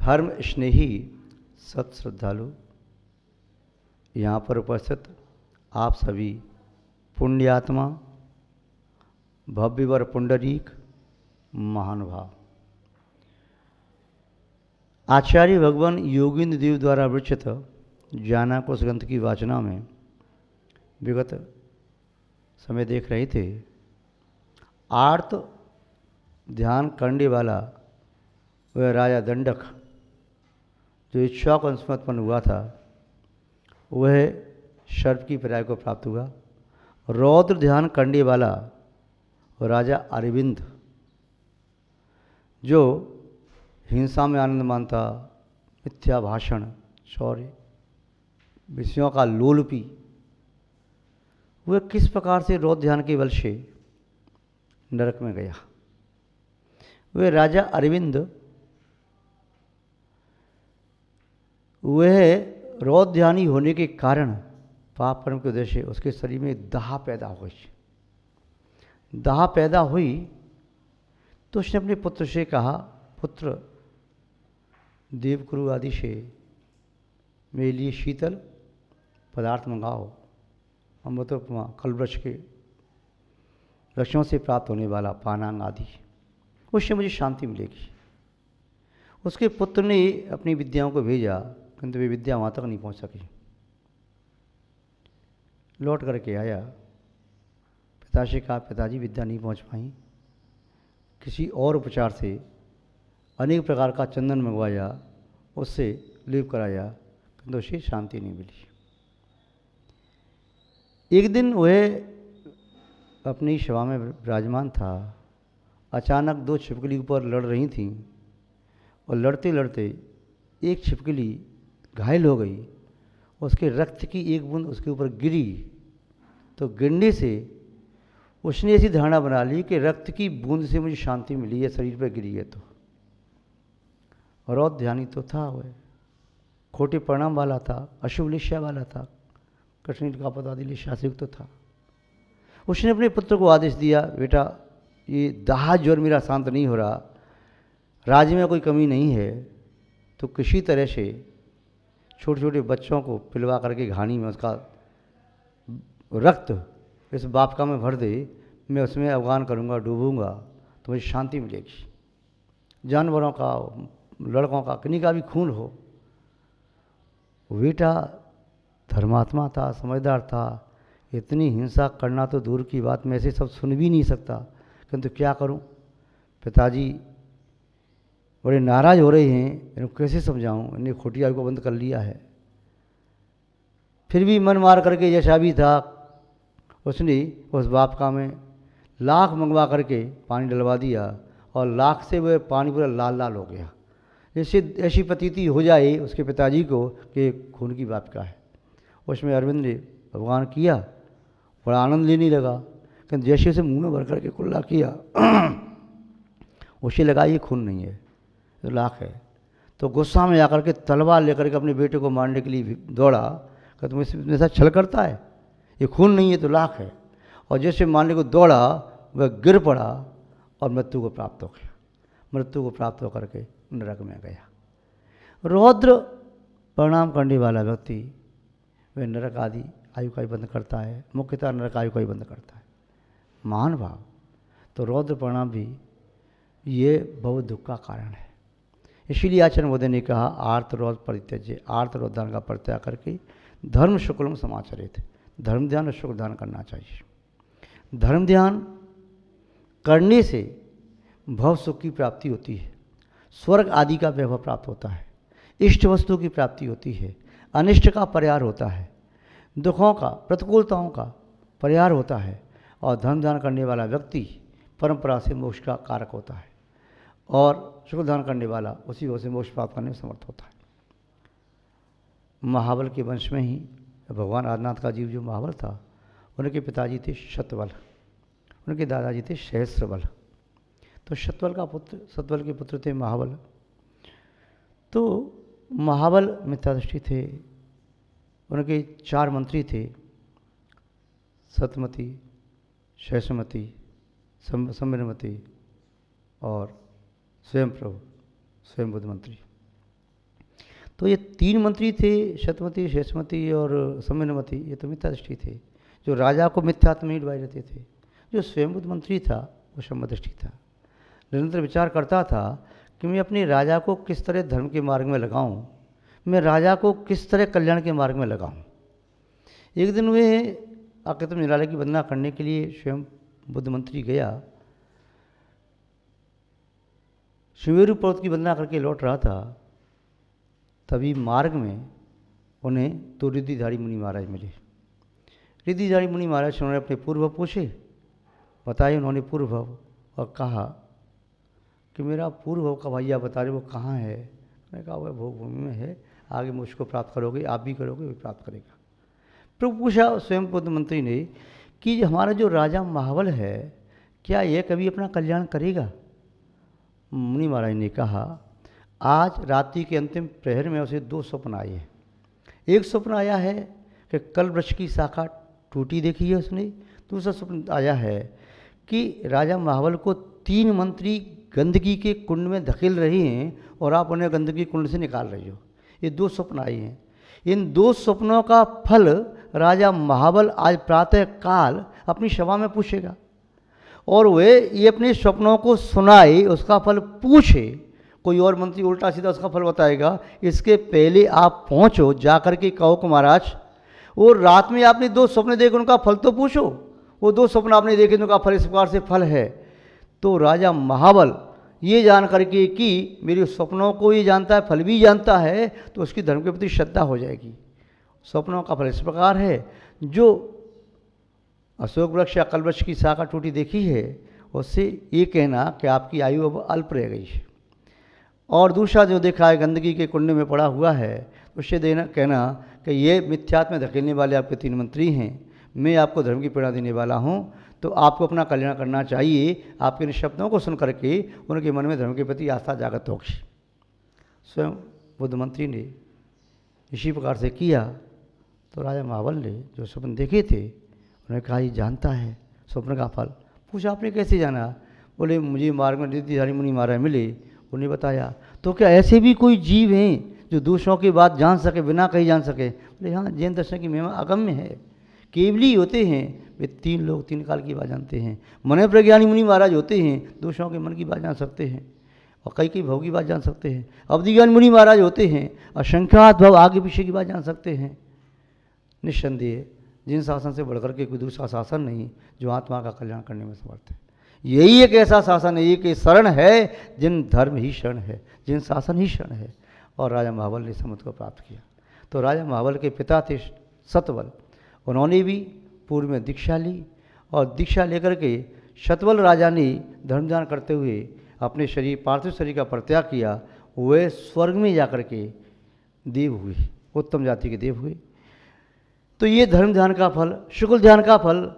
धर्म स्नेही सत श्रद्धालु, यहाँ पर उपस्थित आप सभी पुण्यात्मा, भव्यवर पुंडरीक महानुभाव, आचार्य भगवान योगींद्र देव द्वारा विरचित ज्ञानाकोश ग्रंथ की वाचना में विगत समय देख रहे थे। आर्त ध्यान करने वाला वह राजा दंडक जो इच्छा को अनुस्मरण हुआ था, वह सर्प की पर्याय को प्राप्त हुआ। रौद्र ध्यान करने वाला राजा अरविंद जो हिंसा में आनंद मानता, मिथ्या भाषण, चौर्य, विषयों का लोलपी, वह किस प्रकार से रौद्र ध्यान के बल से नरक में गया। वह राजा अरविंद, वह रौद्र ध्यानी होने के कारण पाप कर्म के उद्देश्य उसके शरीर में दाह पैदा हो गई। दाह पैदा हुई तो उसने अपने पुत्र से कहा, पुत्र देवकुरु आदि से मेरे लिए शीतल पदार्थ मंगाओ, अमृतोपमा, कलवृक्ष के वृक्षों से प्राप्त होने वाला पानांग आदि, उससे मुझे शांति मिलेगी। उसके पुत्र ने अपनी विद्याओं को भेजा, किंतु वे विद्या वहाँ तक नहीं पहुँच सकी। लौट करके आया, पिता से कहा, पिताजी विद्या नहीं पहुँच पाई। किसी और उपचार से अनेक प्रकार का चंदन मंगवाया, उससे लेप कराया, किंतु उसे शांति नहीं मिली। एक दिन वह अपनी सभा में विराजमान था। अचानक दो छिपकली ऊपर लड़ रही थीं और लड़ते लड़ते एक छिपकली घायल हो गई। उसके रक्त की एक बूंद उसके ऊपर गिरी तो गिरने से उसने ऐसी धारणा बना ली कि रक्त की बूंद से मुझे शांति मिली है, शरीर पर गिरी है। तो रौद्र ध्यानी तो था, वह खोटे परिणाम वाला था, अशुभ लिष्या वाला था, कठिन का पदादि लिष्या से युक्त था। उसने अपने पुत्र को आदेश दिया, बेटा ये दाह ज्वर मेरा शांत नहीं हो रहा, राज्य में कोई कमी नहीं है, तो किसी तरह से छोटे छोटे बच्चों को पिलवा करके घानी में उसका रक्त इस बापका में भर दे, मैं उसमें अवगान करूँगा, डूबूँगा, तो मुझे शांति मिलेगी। जानवरों का, लड़कों का, किन्हीं का भी खून हो। बेटा धर्मात्मा था, समझदार था, इतनी हिंसा करना तो दूर की बात, मैं ऐसे सब सुन भी नहीं सकता, किंतु क्या करूं, पिताजी बड़े नाराज हो रहे हैं, इनको कैसे समझाऊं, इन्हें खोटिया को बंद कर लिया है। फिर भी मन मार करके जैसा भी था, उसने उस बापका में लाख मंगवा करके पानी डलवा दिया और लाख से वह पानी पूरा लाल लाल हो गया। जैसे ऐसी प्रतीति हो जाए उसके पिताजी को कि खून की बापका है। उसमें अरविंद ने भगवान किया, बड़ा आनंद लेने लगा, कि जैसे उसे मुंह में भर करके कुल्ला किया उसे लगा ये खून नहीं है, तो लाख है। तो गुस्सा में आकर के तलवार लेकर के अपने बेटे को मारने के लिए दौड़ा, कि तुम इसमें साथ छल करता है, ये खून नहीं है तो लाख है। और जैसे मारने को दौड़ा वह गिर पड़ा और मृत्यु को प्राप्त हो गया। मृत्यु को प्राप्त होकर के नरक में गया। रौद्र परिणाम करने वाला व्यक्ति वह नरक आदि आयु का ही बंद करता है, मुख्यतः नरक आयु का ही बंद करता है। महान भाव तो रौद्र परिणाम भी ये बहुत दुख का कारण है। इसीलिए आचार्य मोदी ने कहा, आर्त रौद्र परित्यज्य, आर्त रौद्र ध्यान का परित्याग करके धर्म शुक्लम समाचरित, धर्म ध्यान और शुक्ल ध्यान करना चाहिए। धर्म ध्यान करने से भव सुख की प्राप्ति होती है, स्वर्ग आदि का वैभव प्राप्त होता है, इष्ट वस्तु की प्राप्ति होती है, अनिष्ट का परिहार होता है, दुखों का, प्रतिकूलताओं का परिहार होता है, और धर्म ध्यान करने वाला व्यक्ति परंपरा से मोक्ष का कारक होता है, और शुक्ल ध्यान करने वाला उसी वजह से मोक्ष प्राप्त करने में समर्थ होता है। महाबल के वंश में ही भगवान आदिनाथ का जीव जो महाबल था, उनके पिताजी थे शतबल, उनके दादाजी थे सहस्रबल। तो सतबल के पुत्र थे महाबल। तो महाबल मिथ्यादृष्टि थे, उनके 4 मंत्री थे, सतमती, सहस्रमती, सम्मिरमती और स्वयं प्रभु, स्वयं बुद्ध मंत्री। तो ये 3 मंत्री थे, शतमती, शेषमती और सम्मिलमती, ये तो मिथ्यादृष्टि थे, जो राजा को मिथ्यात्व में डुबाए रहते थे। जो स्वयंभूत मंत्री था वो सम्यदृष्टि था, निरंतर विचार करता था कि मैं अपने राजा को किस तरह धर्म के मार्ग में लगाऊं, मैं राजा को किस तरह कल्याण के मार्ग में लगाऊं। एक दिन वे आकृतम निरालय की वंदना करने के लिए स्वयं बुद्ध मंत्री गया, सुमेरु पर्वत की वंदना करके लौट रहा था, तभी मार्ग में उन्हें 2 रिद्धिधारी मुनि महाराज मिले। रिद्धिधारी मुनि महाराज से उन्होंने अपने पूर्व पूछे, बताए उन्होंने पूर्व और कहा कि मेरा पूर्व का भैया बता रहे वो कहाँ है। मैंने कहा वह भोग भूमि में है, आगे मुझको प्राप्त करोगे, आप भी करोगे, वो प्राप्त करेगा। प्रभु पूछा स्वयं बुद्ध मंत्री ने कि हमारा जो राजा महाबल है क्या यह कभी अपना कल्याण करेगा। मुनि महाराज ने कहा आज रात्रि के अंतिम प्रहर में उसे 2 स्वप्न आए हैं। एक स्वप्न आया है कि कल वृक्ष की शाखा टूटी देखी है उसने। दूसरा स्वप्न आया है कि राजा महाबल को 3 मंत्री गंदगी के कुंड में धकेल रहे हैं और आप उन्हें गंदगी कुंड से निकाल रहे हो। ये 2 स्वप्न आए हैं। इन 2 स्वप्नों का फल राजा महाबल आज प्रातः काल अपनी सभा में पूछेगा और वे ये अपने स्वप्नों को सुनाए, उसका फल पूछे। कोई और मंत्री उल्टा सीधा उसका फल बताएगा, इसके पहले आप पहुंचो, जाकर के कहो कि महाराज वो रात में आपने 2 स्वप्न देखे, उनका फल तो पूछो। वो 2 स्वप्न आपने देखे उनका फल इस प्रकार से फल है। तो राजा महाबल ये जान करके कि मेरे स्वप्नों को ये जानता है, फल भी जानता है, तो उसकी धर्म के प्रति श्रद्धा हो जाएगी। स्वप्नों का फल इस प्रकार है, जो अशोक वृक्ष या कलवृक्ष की शाखा टूटी देखी है उससे ये कहना कि आपकी आयु अब अल्प रह गई है। और दूसरा जो देखा है गंदगी के कुंड में पड़ा हुआ है, उससे देना कहना कि ये मिथ्यात्व में धकेलने वाले आपके 3 मंत्री हैं, मैं आपको धर्म की प्रेरणा देने वाला हूँ, तो आपको अपना कल्याण करना चाहिए। आपके इन शब्दों को सुन करके उनके मन में धर्म के प्रति आस्था जागृत होगी। स्वयं बुद्ध मंत्री ने इसी प्रकार से किया तो राजा महाबल ने जो स्वप्न देखे थे उन्होंने कहा ये जानता है स्वप्न का फल। पूछा आपने कैसे जाना। बोले मुझे मार्ग में रिद्धिधारी मुनि महाराज मिले, उन्हें बताया। तो क्या ऐसे भी कोई जीव हैं जो दूसरों की बात जान सके, बिना कहीं जान सके। बोले हाँ, जैन दर्शन की महिमा अगम्य है, केवली होते हैं वे 3 लोग 3 काल की बात जानते हैं। मन प्रज्ञानी मुनि महाराज होते हैं, दूसरों के मन की बात जान सकते हैं और कई भव की बात जान सकते हैं। अवधिज्ञानी मुनि महाराज होते हैं, असंख्यात भव आगे पीछे की बात जान सकते हैं। निस्संदेह जिन शासन से बढ़कर के कोई दूसरा शासन नहीं जो आत्मा का कल्याण करने में समर्थ है। यही एक ऐसा शासन है, एक शरण है जिन धर्म ही शरण है, जिन शासन ही शरण है। और राजा महाबल ने समुद्र को प्राप्त किया। तो राजा महाबल के पिता थे सतबल, उन्होंने भी पूर्व में दीक्षा ली और दीक्षा लेकर के शतबल राजा ने धर्मदान करते हुए अपने शरीर पार्थिव शरीर का परित्याग किया। वे स्वर्ग में जाकर के देव हुए, उत्तम जाति के देव हुए। तो ये धर्म ध्यान का फल, शुक्ल ध्यान का फल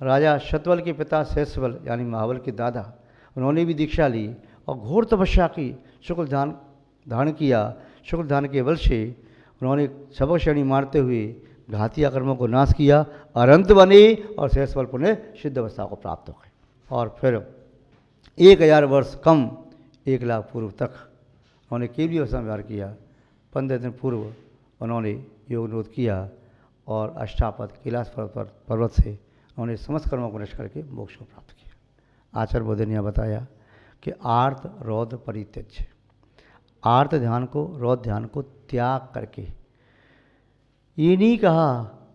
राजा शतबल के पिता शेषबल यानी महाबल के दादा, उन्होंने भी दीक्षा ली और घोर तपस्या की, शुक्ल ध्यान धारण किया। शुक्ल ध्यान के बल से उन्होंने सबक श्रेणी मारते हुए घाती कर्मों को नाश किया, अनंत बने और शेषबल पुनः सिद्ध अवस्था को प्राप्त हो गए। और फिर 1000 वर्ष कम 1 लाख पूर्व तक उन्होंने केवली अवस्था में व्यवहार किया। 15 दिन पूर्व उन्होंने योग निरोध किया और अष्टापद कैलाश पर्वत से उन्होंने समस्त कर्मों को नष्ट करके मोक्ष को प्राप्त किया। आचार्य बुद्ध ने बताया कि आर्त रौद्र परित्यज्य, आर्त ध्यान को रौद्र ध्यान को त्याग करके, ये नहीं कहा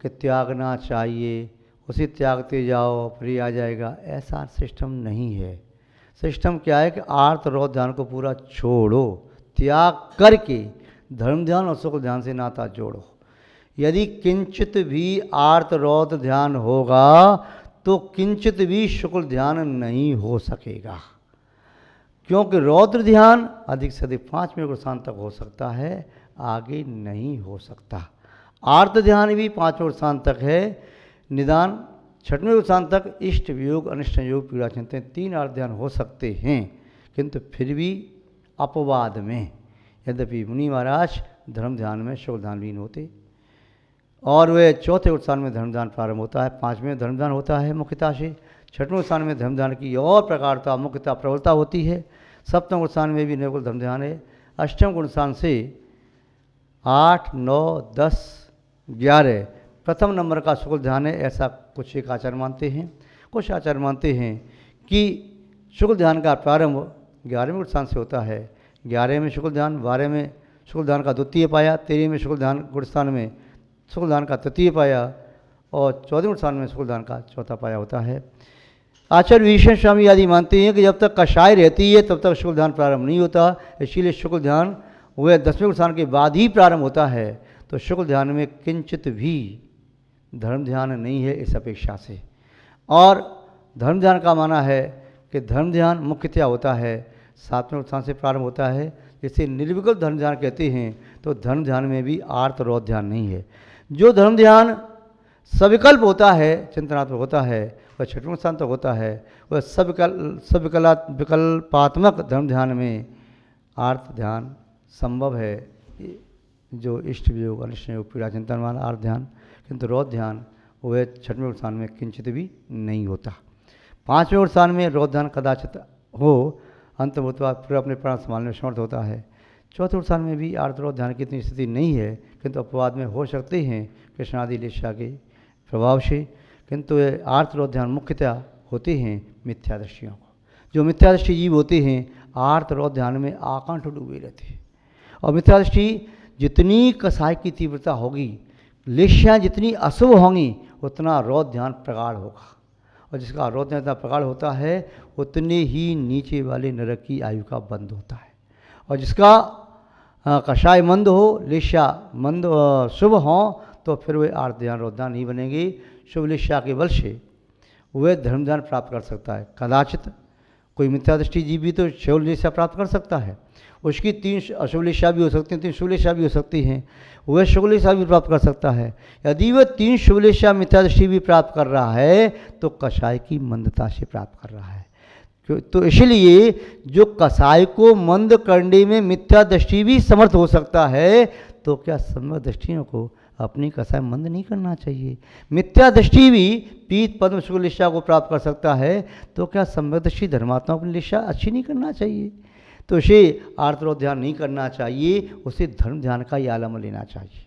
कि त्यागना चाहिए उसे त्यागते जाओ फिर आ जाएगा, ऐसा सिस्टम नहीं है। सिस्टम क्या है कि आर्त रौद्र ध्यान को पूरा छोड़ो, त्याग करके धर्म ध्यान और सुख ध्यान से नाता जोड़ो। यदि किंचित भी आर्त रौद्र ध्यान होगा तो किंचित भी शुक्ल ध्यान नहीं हो सकेगा, क्योंकि रौद्र ध्यान अधिक से अधिक 5 मिनट स्थान तक हो सकता है, आगे नहीं हो सकता। आर्त ध्यान भी 5 मिनट स्थान तक है, निदान 6वें स्थान तक इष्ट वियोग अनिष्ट संयोग पीड़ा चिंतन 3 आर्त ध्यान हो सकते हैं, किंतु फिर भी अपवाद में। यद्यपि मुनि महाराज धर्म ध्यान में शुक्ल ध्यान लीन होते और वे 4थे स्थान में धर्मदान प्रारंभ होता है, 5वें धर्मदान होता है मुख्यता से, 6वें स्थान में धर्मदान की और प्रकारता मुख्यता प्रबलता होती है, 7वें स्थान में भी निर्गुण धर्मदान है, 8वें गुण स्थान से 8, 9, 10, 11 प्रथम नंबर का शुक्ल ध्यान है, ऐसा कुछ एक आचार्य मानते हैं। कुछ आचार्य मानते हैं कि शुक्ल ध्यान का प्रारंभ 11वें गुण स्थान से होता है। 11 में शुक्ल ध्यान, 12 में शुक्ल ध्यान का द्वितीय पाया, 13 में शुक्ल ध्यान गुण स्थान में शुक्ल ध्यान का तृतीय पाया और 14वें गुण स्थान में शुक्ल ध्यान का चौथा पाया होता है। आचार्य विशेष स्वामी आदि मानते हैं कि जब तक कषाय रहती है तब तक शुक्ल ध्यान प्रारंभ नहीं होता, इसीलिए शुक्ल ध्यान वह 10वें गुण स्थान के बाद ही प्रारंभ होता है। तो शुक्ल ध्यान में किंचित भी धर्म ध्यान नहीं है इस अपेक्षा से। और धर्म ध्यान का माना है कि धर्म ध्यान मुख्यतया होता है 7वें स्थान से प्रारंभ होता है, जिसे निर्विकल्प धर्म ध्यान कहते हैं। तो धर्म ध्यान में भी आर्त रोध ध्यान नहीं है। जो धर्म ध्यान सविकल्प होता है, चिंतनात्मक होता है, वह 6वें स्थान तक होता है। वह विकल्पात्मक धर्म ध्यान में आर्त ध्यान संभव है, जो इष्ट वियोग अनिष्ट योग पीड़ा चिंतन वाला आर्त ध्यान। किंतु रोध ध्यान वह 6वें स्थान में किंचित भी नहीं होता। 5वें स्थान में रोध ध्यान कदाचित हो, अंत होता पूरा अपने प्राण संभालने में समर्थ होता है। 4वें स्थान में भी आर्तरोध ध्यान की इतनी स्थिति नहीं है, किंतु अपवाद में हो सकते हैं कृष्णादि लेशा के प्रभाव से। किंतु ये आर्तरोध ध्यान मुख्यतः होते हैं मिथ्या दृष्टियों को। जो मिथ्या दृष्टि जीव होते हैं आर्तरोध ध्यान में आकांठ डूबे रहते हैं। और मिथ्या दृष्टि जितनी कसाय की तीव्रता होगी, लेशियाँ जितनी अशुभ होंगी, उतना रोध ध्यान प्रगाढ़ होगा। और जिसका रोध ध्यान प्रगाढ़ होता है उतने ही नीचे वाले नरक की आयु का बंद होता है। और जिसका कषाय मंद हो, लेशा मंद शुभ हो, तो फिर वे आर्त ध्यान रोध ध्यान नहीं बनेंगे। शुभ लेशा के बल से वह धर्म ध्यान प्राप्त कर सकता है। कदाचित कोई मिथ्या दृष्टि जीव भी तो शुभ लेशा प्राप्त कर सकता है, उसकी 3 अशुभ लेशा भी हो सकती हैं, 3 शुभ लेशा भी हो सकती हैं, वह शुभ लेशा भी प्राप्त कर सकता है। यदि वह 3 शुभ लेशा मिथ्या दृष्टि भी प्राप्त कर रहा है तो कषाय की मंदता से प्राप्त कर रहा है। तो इसलिए जो कसाय को मंद करने में मिथ्या दृष्टि भी समर्थ हो सकता है, तो क्या सम्यक दृष्टियों को अपनी कसाय मंद नहीं करना चाहिए? मिथ्या दृष्टि भी पीत पद्म शुक्ल लिशा को प्राप्त कर सकता है, तो क्या सम्यक दृष्टि धर्मात्मा अपनी लिशा अच्छी नहीं करना चाहिए? तो उसे आर्तरोध ध्यान नहीं करना चाहिए, उसे धर्म ध्यान का ही आलम लेना चाहिए।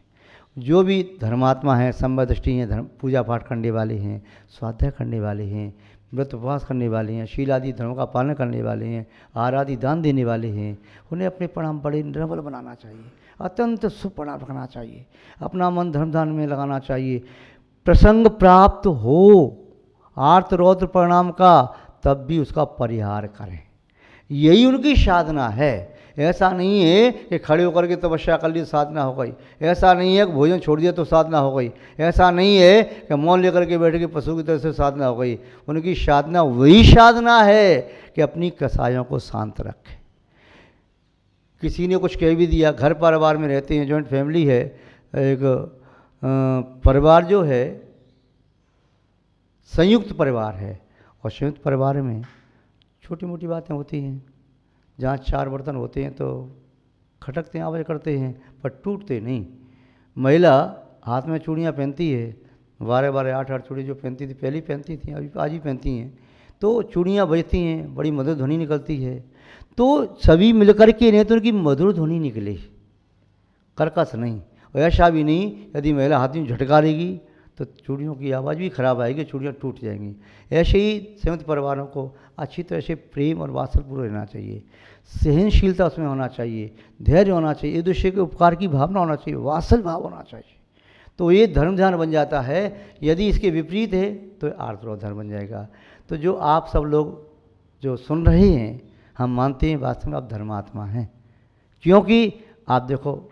जो भी धर्मात्मा हैं, सम्यक दृष्टि हैं, धर्म पूजा पाठ करने वाले हैं, स्वाध्याय करने वाले हैं, व्रत उपवास करने वाले हैं, शील आदि धर्मों का पालन करने वाले हैं, आहार आदि दान देने वाले हैं, उन्हें अपने प्रणाम बड़े निर्मल बनाना चाहिए, अत्यंत शुभ प्रणाम रखना चाहिए, अपना मन धर्म ध्यान में लगाना चाहिए। प्रसंग प्राप्त हो आर्त रौद्र परिणाम का, तब भी उसका परिहार करें, यही उनकी साधना है। ऐसा नहीं है कि खड़े होकर के तपस्या कर ली साधना हो गई, ऐसा नहीं है कि भोजन छोड़ दिया तो साधना हो गई, ऐसा नहीं है कि मौन लेकर के बैठ के पशु की तरह से साधना हो गई। उनकी साधना वही साधना है कि अपनी कसायों को शांत रखें। किसी ने कुछ कह भी दिया, घर परिवार में रहते हैं, जॉइंट फैमिली है, एक परिवार जो है संयुक्त परिवार है, और संयुक्त परिवार में छोटी मोटी बातें होती हैं, जहाँ 4 बर्तन होते हैं तो खटकते हैं, आवाज़ करते हैं, पर टूटते नहीं। महिला हाथ में चूड़ियाँ पहनती है, 12-12, 8-8 चूड़ी जो पहनती थी, पहले पहनती थी, अभी आज ही पहनती हैं, तो चूड़ियाँ बजती हैं, बड़ी मधुर ध्वनि निकलती है। तो सभी मिलकर के नहीं तो उनकी मधुर ध्वनि निकले, कर्कश नहीं। और ऐसा भी नहीं यदि महिला हाथ में झटका लेगी तो चूड़ियों की आवाज़ भी खराब आएगी, चूड़ियाँ टूट जाएंगी। ऐसे ही संयुक्त परिवारों को अच्छी तरह से प्रेम और वात्सल्यपूर्वक रहना चाहिए, सहनशीलता उसमें होना चाहिए, धैर्य होना चाहिए, एक दूसरे के उपकार की भावना होना चाहिए, वात्सल्य भाव होना चाहिए, तो ये धर्म ध्यान बन जाता है। यदि इसके विपरीत है तो आर्तरोध धर्म बन जाएगा। तो जो आप सब लोग जो सुन रहे हैं, हम मानते हैं वास्तव में आप धर्मात्मा हैं, क्योंकि आप देखो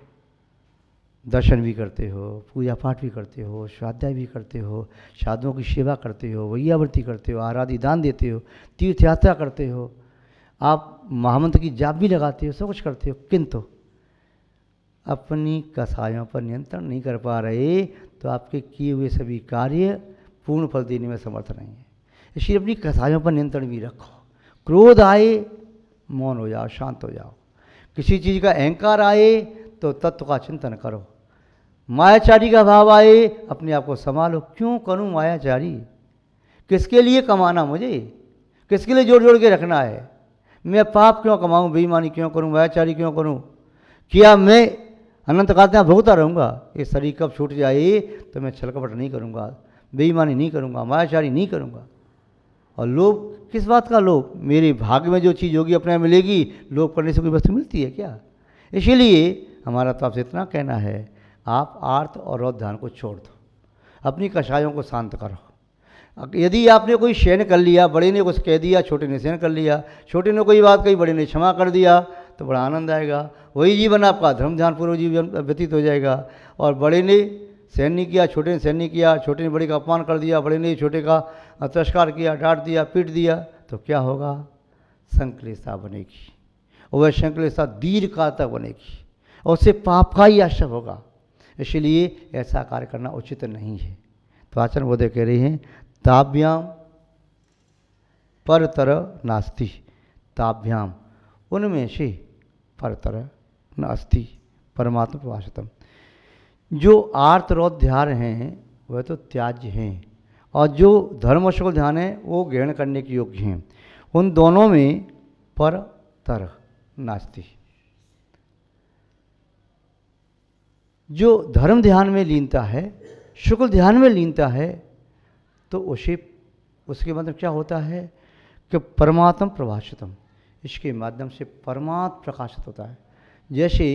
दर्शन भी करते हो, पूजा पाठ भी करते हो, स्वाध्याय भी करते हो, साधुओं की सेवा करते हो, वैयावृत्ति करते हो, आराधि दान देते हो, तीर्थ यात्रा करते हो, आप महामंत्र की जाप भी लगाते हो, सब कुछ करते हो, किंतु अपनी कसायों पर नियंत्रण नहीं कर पा रहे, तो आपके किए हुए सभी कार्य पूर्ण फल देने में समर्थ नहीं है। इसलिए अपनी कसायों पर नियंत्रण भी रखो। क्रोध आए मौन हो जाओ, शांत हो जाओ। किसी चीज़ का अहंकार आए तो तत्व का चिंतन करो। मायाचारी का भाव आए अपने आप को संभालो। क्यों करूं मायाचारी? किसके लिए कमाना मुझे? किसके लिए जोड़ जोड़ के रखना है? मैं पाप क्यों कमाऊं, बेईमानी क्यों करूं, मायाचारी क्यों करूं? क्या मैं अनंत काल तक भोगता रहूँगा। ये शरीर कब छूट जाए तो मैं छल कपट नहीं करूँगा, बेईमानी नहीं करूँगा, मायाचारी नहीं करूँगा। और लोभ, किस बात का लोभ? मेरे भाग्य में जो चीज़ होगी अपने आप मिलेगी, लोभ करने से कोई वस्तु मिलती है क्या? इसीलिए हमारा तो आपसे इतना कहना है, आप आर्त और रौद्र ध्यान को छोड़ दो, अपनी कषायों को शांत करो। यदि आपने कोई सहन कर लिया, बड़े ने कुछ कह दिया, छोटे ने सहन कर लिया, छोटे ने कोई बात कही, बड़े ने क्षमा कर दिया, तो बड़ा आनंद आएगा। वही जीवन आपका धर्म ध्यानपूर्वक जीवन व्यतीत हो जाएगा। और बड़े ने सहन नहीं किया, छोटे ने सहन नहीं किया, छोटे ने बड़े का अपमान कर दिया, बड़े ने छोटे का तिरस्कार किया, डांट दिया, पीट दिया, तो क्या होगा? संक्लेशता बनेगी, और वह संक्लेशता दीर्घ काल तक बनेगी, और उससे पाप का ही आश्रय होगा। इसलिए ऐसा कार्य करना उचित नहीं है। तो आचार्य बोधे कह रहे हैं, ताभ्याम परतर नास्ति, ताभ्याम उनमें से परतर नास्ति परमात्मा प्रभाषितम। जो आर्त रौद्र ध्यान हैं वह तो त्याज्य हैं, और जो धर्म और शुक्ल ध्यान है वो ग्रहण करने के योग्य हैं। उन दोनों में परतर नास्ति। जो धर्म ध्यान में लीनता है, शुक्ल ध्यान में लीनता है, तो उसके मतलब क्या होता है कि परमात्म प्रभाषितम, इसके माध्यम से परमात्म प्रकाशित होता है। जैसे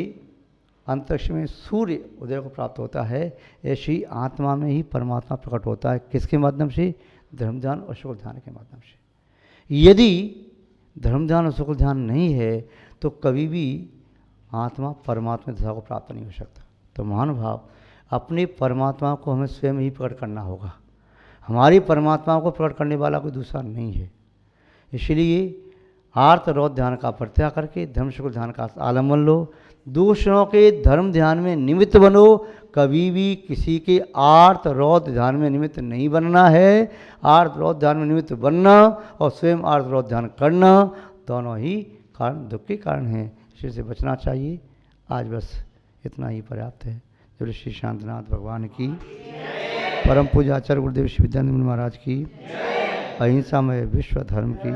अंतरिक्ष में सूर्य उदय को प्राप्त होता है, ऐसे ही आत्मा में ही परमात्मा प्रकट होता है। किसके माध्यम से? धर्म ध्यान और शुक्ल ध्यान के माध्यम से। यदि धर्म ध्यान और शुक्ल ध्यान नहीं है तो कभी भी आत्मा परमात्मा दशा को प्राप्त नहीं हो सकता। तो महानुभाव, अपने परमात्मा को हमें स्वयं ही प्रकट करना होगा। हमारी परमात्मा को प्रकट करने वाला कोई दूसरा नहीं है। इसलिए आर्त रौद्र ध्यान का परित्याग करके धर्म शुक्ल ध्यान का आलम्बन लो। दूसरों के धर्म ध्यान में निमित्त बनो। कभी भी किसी के आर्त रौद्र ध्यान में निमित्त नहीं बनना है। आर्त रौद्र ध्यान में निमित्त बनना और स्वयं आर्त रौद्र ध्यान करना, दोनों ही कारण दुख के कारण हैं। इससे बचना चाहिए। आज बस इतना ही पर्याप्त है। जो श्री शांतिनाथ भगवान की, परम पूज्य आचार्य गुरुदेव श्री विद्यानंद महाराज की, अहिंसा में विश्व धर्म की।